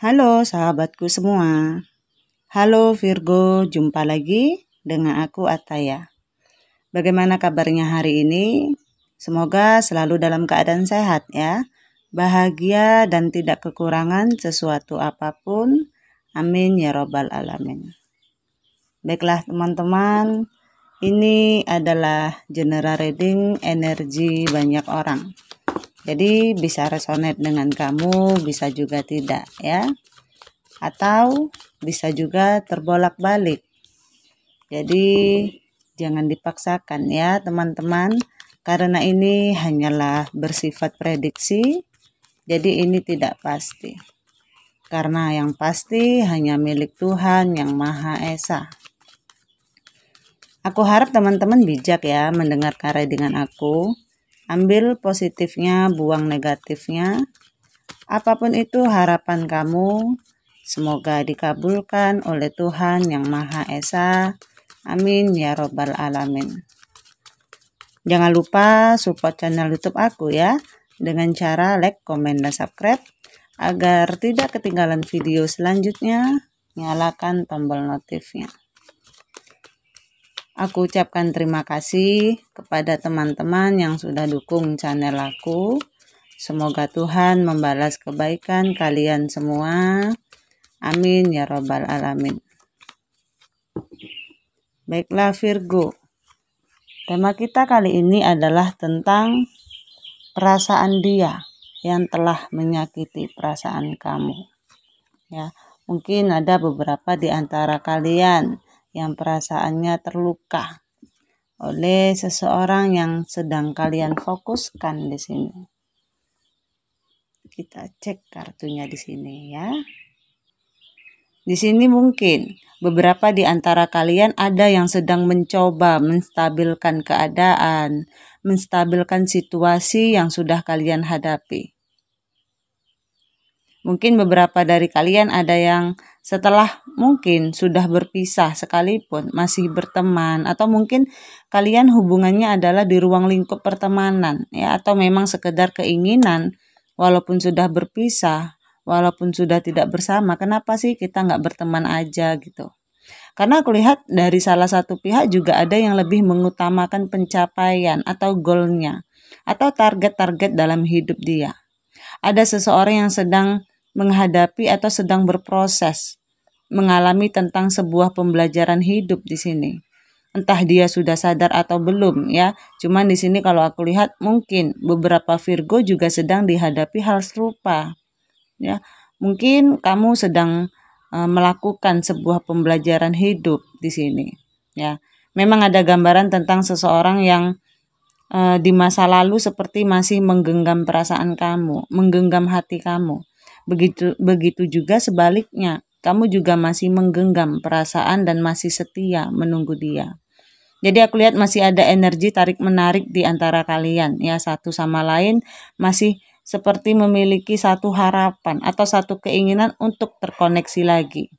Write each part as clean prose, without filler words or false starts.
Halo sahabatku semua. Halo Virgo, jumpa lagi dengan aku Ataya. Bagaimana kabarnya hari ini? Semoga selalu dalam keadaan sehat ya. Bahagia dan tidak kekurangan sesuatu apapun. Amin ya robbal alamin. Baiklah teman-teman, ini adalah general reading energi banyak orang. Jadi bisa resonate dengan kamu, bisa juga tidak ya. Atau bisa juga terbolak-balik. Jadi jangan dipaksakan ya teman-teman, karena ini hanyalah bersifat prediksi. Jadi ini tidak pasti. Karena yang pasti hanya milik Tuhan yang Maha Esa. Aku harap teman-teman bijak ya mendengarkan readingan aku. Ambil positifnya, buang negatifnya. Apapun itu harapan kamu, semoga dikabulkan oleh Tuhan yang Maha Esa. Amin ya robbal alamin. Jangan lupa support channel YouTube aku ya, dengan cara like, komen, dan subscribe. Agar tidak ketinggalan video selanjutnya, nyalakan tombol notifnya. Aku ucapkan terima kasih kepada teman-teman yang sudah dukung channel aku. Semoga Tuhan membalas kebaikan kalian semua. Amin ya robbal alamin. Baiklah Virgo. Tema kita kali ini adalah tentang perasaan dia yang telah menyakiti perasaan kamu. Ya, mungkin ada beberapa di antara kalian yang perasaannya terluka oleh seseorang yang sedang kalian fokuskan di sini. Kita cek kartunya di sini ya. Di sini mungkin beberapa di antara kalian ada yang sedang mencoba menstabilkan keadaan, menstabilkan situasi yang sudah kalian hadapi. Mungkin beberapa dari kalian ada yang setelah mungkin sudah berpisah sekalipun masih berteman, atau mungkin kalian hubungannya adalah di ruang lingkup pertemanan ya, atau memang sekedar keinginan walaupun sudah berpisah, walaupun sudah tidak bersama, kenapa sih kita nggak berteman aja gitu. Karena aku lihat dari salah satu pihak juga ada yang lebih mengutamakan pencapaian atau goalnya atau target-target dalam hidup dia. Ada seseorang yang sedang menghadapi atau sedang berproses mengalami tentang sebuah pembelajaran hidup di sini. Entah dia sudah sadar atau belum ya. Cuman di sini kalau aku lihat mungkin beberapa Virgo juga sedang dihadapi hal serupa. Ya, mungkin kamu sedang melakukan sebuah pembelajaran hidup di sini. Ya, memang ada gambaran tentang seseorang yang di masa lalu seperti masih menggenggam perasaan kamu, menggenggam hati kamu. Begitu juga sebaliknya, kamu juga masih menggenggam perasaan dan masih setia menunggu dia. Jadi aku lihat masih ada energi tarik-menarik di antara kalian ya, satu sama lain masih seperti memiliki satu harapan atau satu keinginan untuk terkoneksi lagi.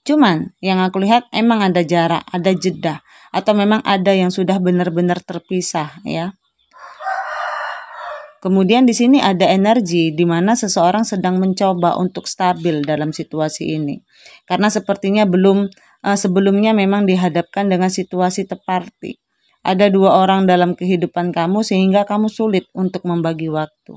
Cuman yang aku lihat emang ada jarak, ada jeda, atau memang ada yang sudah benar-benar terpisah ya. Kemudian di sini ada energi di mana seseorang sedang mencoba untuk stabil dalam situasi ini. Karena sepertinya sebelumnya memang dihadapkan dengan situasi teparti. Ada dua orang dalam kehidupan kamu sehingga kamu sulit untuk membagi waktu.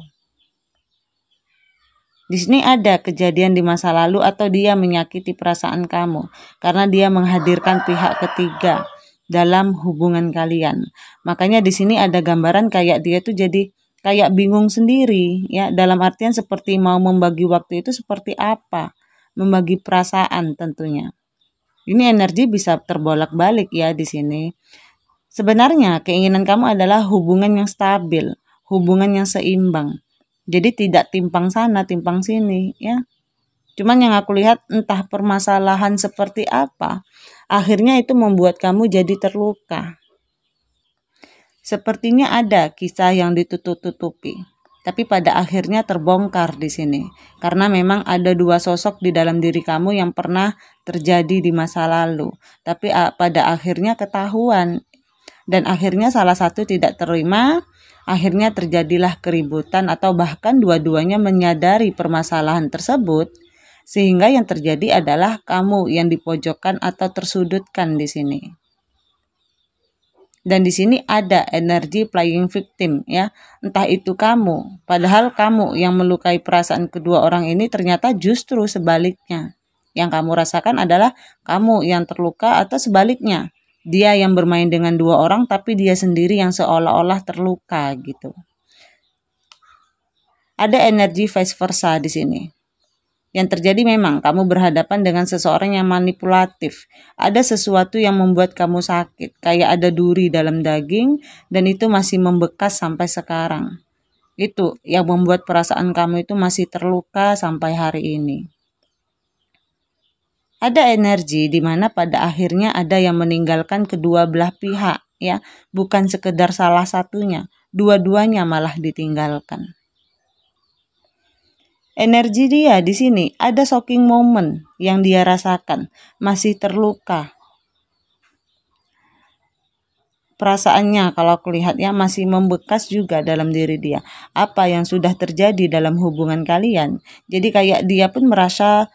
Di sini ada kejadian di masa lalu atau dia menyakiti perasaan kamu karena dia menghadirkan pihak ketiga dalam hubungan kalian. Makanya di sini ada gambaran kayak dia tuh jadi kayak bingung sendiri ya, dalam artian seperti mau membagi waktu itu seperti apa, membagi perasaan tentunya. Ini energi bisa terbolak-balik ya di sini. Sebenarnya keinginan kamu adalah hubungan yang stabil, hubungan yang seimbang. Jadi tidak timpang sana, timpang sini ya. Cuman yang aku lihat entah permasalahan seperti apa, akhirnya itu membuat kamu jadi terluka. Sepertinya ada kisah yang ditutup-tutupi, tapi pada akhirnya terbongkar di sini. Karena memang ada dua sosok di dalam diri kamu yang pernah terjadi di masa lalu, tapi pada akhirnya ketahuan. Dan akhirnya salah satu tidak terima, akhirnya terjadilah keributan atau bahkan dua-duanya menyadari permasalahan tersebut, sehingga yang terjadi adalah kamu yang dipojokkan atau tersudutkan di sini. Dan di sini ada energi playing victim ya. Entah itu kamu, padahal kamu yang melukai perasaan kedua orang ini ternyata justru sebaliknya. Yang kamu rasakan adalah kamu yang terluka atau sebaliknya. Dia yang bermain dengan dua orang tapi dia sendiri yang seolah-olah terluka gitu. Ada energi vice versa di sini. Yang terjadi memang kamu berhadapan dengan seseorang yang manipulatif. Ada sesuatu yang membuat kamu sakit, kayak ada duri dalam daging dan itu masih membekas sampai sekarang. Itu yang membuat perasaan kamu itu masih terluka sampai hari ini. Ada energi di mana pada akhirnya ada yang meninggalkan kedua belah pihak ya, bukan sekedar salah satunya, dua-duanya malah ditinggalkan. Energi dia di sini ada shocking moment yang dia rasakan, masih terluka. Perasaannya kalau aku lihat ya masih membekas juga dalam diri dia. Apa yang sudah terjadi dalam hubungan kalian. Jadi kayak dia pun merasa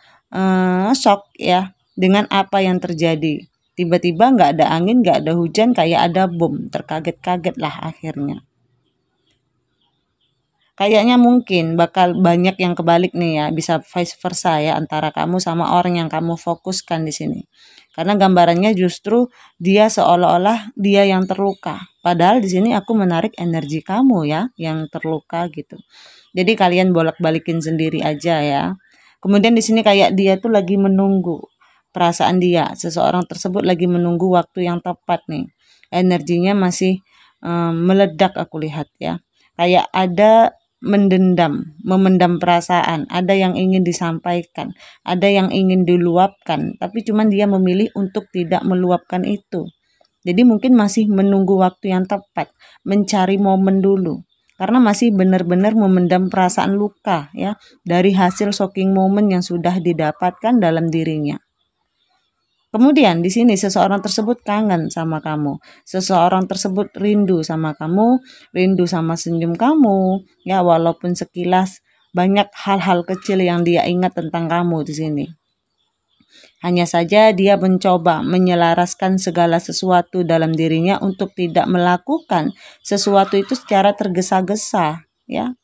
shock ya dengan apa yang terjadi. Tiba-tiba nggak ada angin, nggak ada hujan, kayak ada bom. Terkaget-kaget lah akhirnya. Kayaknya mungkin bakal banyak yang kebalik nih ya, bisa vice versa ya antara kamu sama orang yang kamu fokuskan di sini. Karena gambarannya justru dia seolah-olah dia yang terluka. Padahal di sini aku menarik energi kamu ya yang terluka gitu. Jadi kalian bolak-balikin sendiri aja ya. Kemudian di sini kayak dia tuh lagi menunggu perasaan dia. Seseorang tersebut lagi menunggu waktu yang tepat nih. Energinya masih meledak aku lihat ya. Kayak ada memendam perasaan, ada yang ingin disampaikan, ada yang ingin diluapkan, tapi cuman dia memilih untuk tidak meluapkan itu. Jadi mungkin masih menunggu waktu yang tepat, mencari momen dulu. Karena masih benar-benar memendam perasaan luka ya dari hasil shocking moment yang sudah didapatkan dalam dirinya. Kemudian di sini seseorang tersebut kangen sama kamu, seseorang tersebut rindu sama kamu, rindu sama senyum kamu, ya walaupun sekilas banyak hal-hal kecil yang dia ingat tentang kamu di sini. Hanya saja dia mencoba menyelaraskan segala sesuatu dalam dirinya untuk tidak melakukan sesuatu itu secara tergesa-gesa, ya.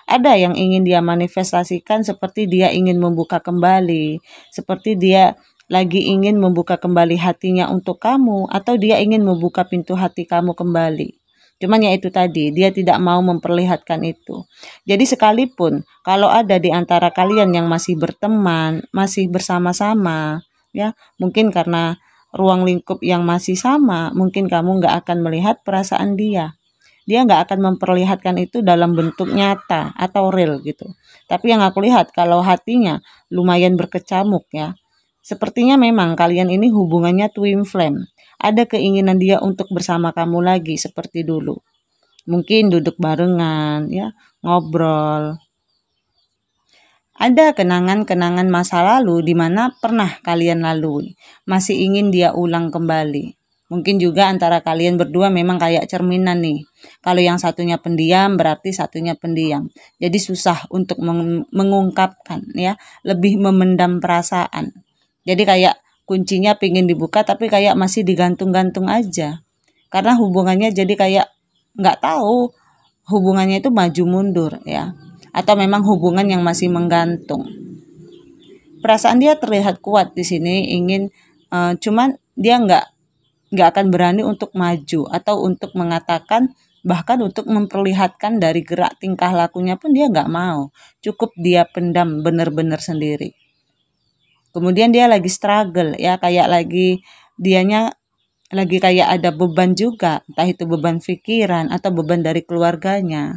Ada yang ingin dia manifestasikan seperti dia ingin membuka kembali, seperti dia lagi ingin membuka kembali hatinya untuk kamu, atau dia ingin membuka pintu hati kamu kembali. Cuman ya itu tadi, dia tidak mau memperlihatkan itu. Jadi sekalipun kalau ada di antara kalian yang masih berteman, masih bersama-sama, ya mungkin karena ruang lingkup yang masih sama, mungkin kamu nggak akan melihat perasaan dia. Dia nggak akan memperlihatkan itu dalam bentuk nyata atau real gitu. Tapi yang aku lihat kalau hatinya lumayan berkecamuk ya. Sepertinya memang kalian ini hubungannya twin flame. Ada keinginan dia untuk bersama kamu lagi seperti dulu. Mungkin duduk barengan ya, ngobrol. Ada kenangan-kenangan masa lalu di mana pernah kalian lalui. Masih ingin dia ulang kembali. Mungkin juga antara kalian berdua memang kayak cerminan nih. Kalau yang satunya pendiam berarti satunya pendiam. Jadi susah untuk mengungkapkan ya, lebih memendam perasaan. Jadi kayak kuncinya pingin dibuka tapi kayak masih digantung-gantung aja. Karena hubungannya jadi kayak nggak tahu hubungannya itu maju mundur ya. Atau memang hubungan yang masih menggantung. Perasaan dia terlihat kuat di sini ingin cuman dia nggak akan berani untuk maju atau untuk mengatakan bahkan untuk memperlihatkan dari gerak tingkah lakunya pun dia nggak mau. Cukup dia pendam benar-benar sendiri. Kemudian dia lagi struggle ya kayak dianya lagi kayak ada beban juga, entah itu beban pikiran atau beban dari keluarganya.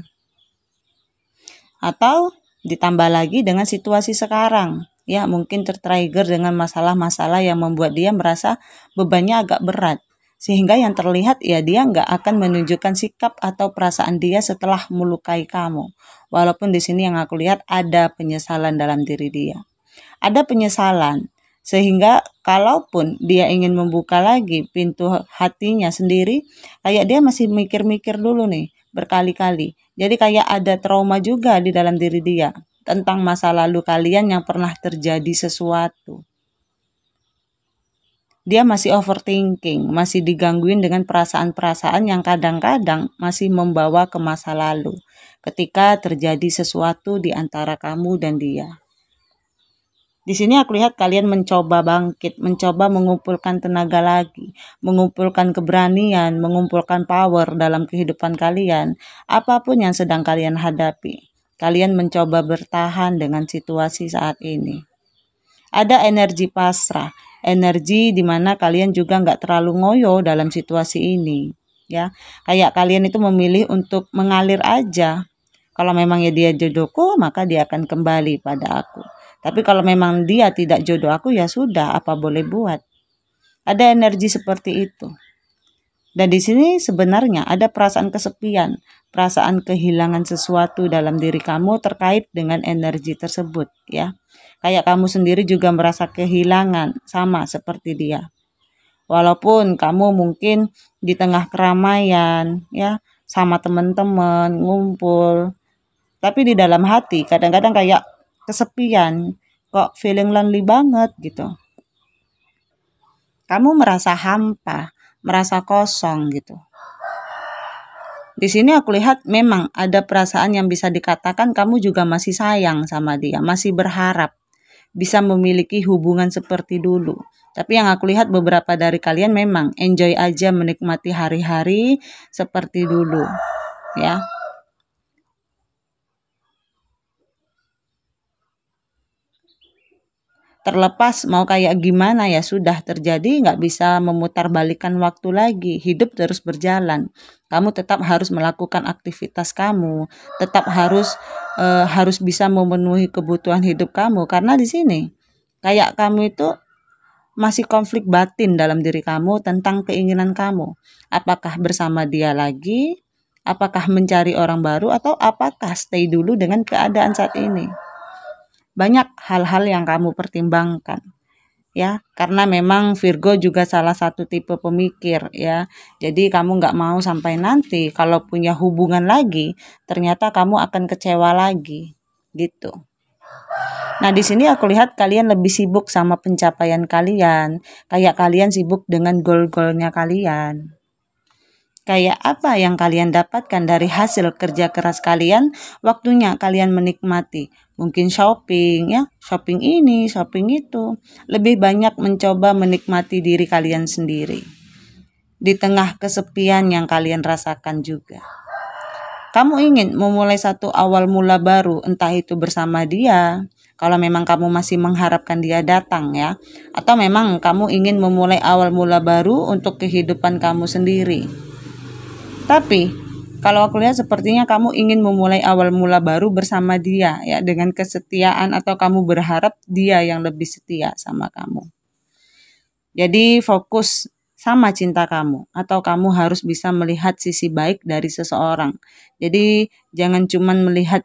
Atau ditambah lagi dengan situasi sekarang, ya mungkin tertrigger dengan masalah-masalah yang membuat dia merasa bebannya agak berat. Sehingga yang terlihat ya dia nggak akan menunjukkan sikap atau perasaan dia setelah melukai kamu. Walaupun di sini yang aku lihat ada penyesalan dalam diri dia. Ada penyesalan sehingga kalaupun dia ingin membuka lagi pintu hatinya sendiri, kayak dia masih mikir-mikir dulu nih, berkali-kali. Jadi kayak ada trauma juga di dalam diri dia tentang masa lalu kalian yang pernah terjadi sesuatu. Dia masih overthinking, masih digangguin dengan perasaan-perasaan yang kadang-kadang masih membawa ke masa lalu ketika terjadi sesuatu di antara kamu dan dia. Di sini aku lihat kalian mencoba bangkit, mencoba mengumpulkan tenaga lagi, mengumpulkan keberanian, mengumpulkan power dalam kehidupan kalian, apapun yang sedang kalian hadapi. Kalian mencoba bertahan dengan situasi saat ini. Ada energi pasrah, energi di mana kalian juga nggak terlalu ngoyo dalam situasi ini, ya. Kayak kalian itu memilih untuk mengalir aja. Kalau memang ya dia jodohku, maka dia akan kembali pada aku. Tapi kalau memang dia tidak jodoh aku, ya sudah, apa boleh buat. Ada energi seperti itu. Dan di sini sebenarnya ada perasaan kesepian, perasaan kehilangan sesuatu dalam diri kamu terkait dengan energi tersebut, ya. Kayak kamu sendiri juga merasa kehilangan sama seperti dia. Walaupun kamu mungkin di tengah keramaian, ya, sama teman-teman ngumpul, tapi di dalam hati kadang-kadang kayak kesepian, kok feeling lonely banget gitu. Kamu merasa hampa, merasa kosong gitu. Di sini aku lihat memang ada perasaan yang bisa dikatakan kamu juga masih sayang sama dia, masih berharap bisa memiliki hubungan seperti dulu. Tapi yang aku lihat beberapa dari kalian memang enjoy aja menikmati hari-hari seperti dulu, ya. Terlepas mau kayak gimana ya sudah terjadi, nggak bisa memutarbalikkan waktu lagi. Hidup terus berjalan. Kamu tetap harus melakukan aktivitas kamu, tetap harus bisa memenuhi kebutuhan hidup kamu karena di sini kayak kamu itu masih konflik batin dalam diri kamu tentang keinginan kamu. Apakah bersama dia lagi? Apakah mencari orang baru atau apakah stay dulu dengan keadaan saat ini? Banyak hal-hal yang kamu pertimbangkan, ya, karena memang Virgo juga salah satu tipe pemikir, ya. Jadi kamu nggak mau sampai nanti kalau punya hubungan lagi ternyata kamu akan kecewa lagi gitu. Nah, di sini aku lihat kalian lebih sibuk sama pencapaian kalian, kayak kalian sibuk dengan goal-goalnya kalian. Kayak apa yang kalian dapatkan dari hasil kerja keras kalian, waktunya kalian menikmati. Mungkin shopping, ya, shopping ini, shopping itu. Lebih banyak mencoba menikmati diri kalian sendiri. Di tengah kesepian yang kalian rasakan juga. Kamu ingin memulai satu awal mula baru, entah itu bersama dia, kalau memang kamu masih mengharapkan dia datang, ya. Atau memang kamu ingin memulai awal mula baru untuk kehidupan kamu sendiri. Tapi kalau aku lihat sepertinya kamu ingin memulai awal mula baru bersama dia, ya, dengan kesetiaan atau kamu berharap dia yang lebih setia sama kamu. Jadi fokus sama cinta kamu atau kamu harus bisa melihat sisi baik dari seseorang. Jadi jangan cuma melihat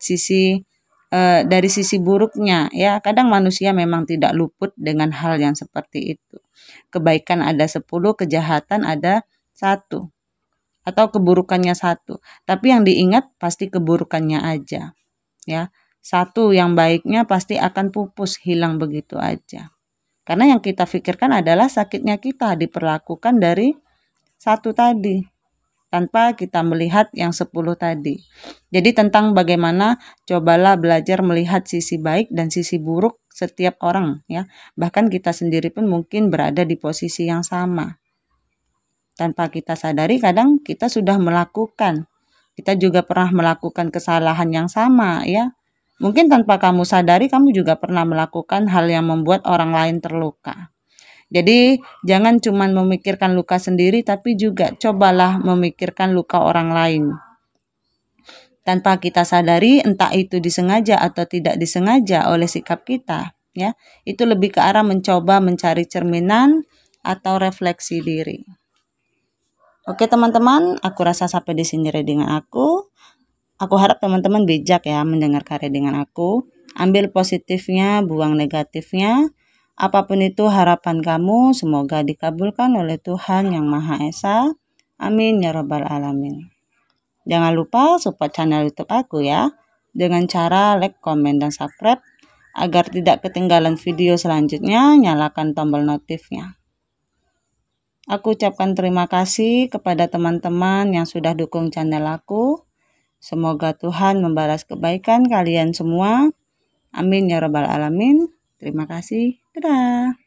dari sisi buruknya, ya. Kadang manusia memang tidak luput dengan hal yang seperti itu. Kebaikan ada 10, kejahatan ada 1. Atau keburukannya 1, tapi yang diingat pasti keburukannya aja, ya. 1 yang baiknya pasti akan pupus, hilang begitu aja. Karena yang kita pikirkan adalah sakitnya kita diperlakukan dari 1 tadi, tanpa kita melihat yang 10 tadi. Jadi tentang bagaimana cobalah belajar melihat sisi baik dan sisi buruk setiap orang, ya. Bahkan kita sendiri pun mungkin berada di posisi yang sama. Tanpa kita sadari kadang kita sudah melakukan. Kita juga pernah melakukan kesalahan yang sama, ya. Mungkin tanpa kamu sadari kamu juga pernah melakukan hal yang membuat orang lain terluka. Jadi jangan cuma memikirkan luka sendiri tapi juga cobalah memikirkan luka orang lain. Tanpa kita sadari entah itu disengaja atau tidak disengaja oleh sikap kita, ya. Itu lebih ke arah mencoba mencari cerminan atau refleksi diri. Oke teman-teman, aku rasa sampai di sini readingan aku. Aku harap teman-teman bijak ya mendengarkan readingan aku. Ambil positifnya, buang negatifnya. Apapun itu harapan kamu, semoga dikabulkan oleh Tuhan Yang Maha Esa. Amin ya rabbal alamin. Jangan lupa support channel YouTube aku ya, dengan cara like, komen, dan subscribe. Agar tidak ketinggalan video selanjutnya, nyalakan tombol notifnya. Aku ucapkan terima kasih kepada teman-teman yang sudah dukung channel aku. Semoga Tuhan membalas kebaikan kalian semua. Amin ya rabbal alamin. Terima kasih. Dadah.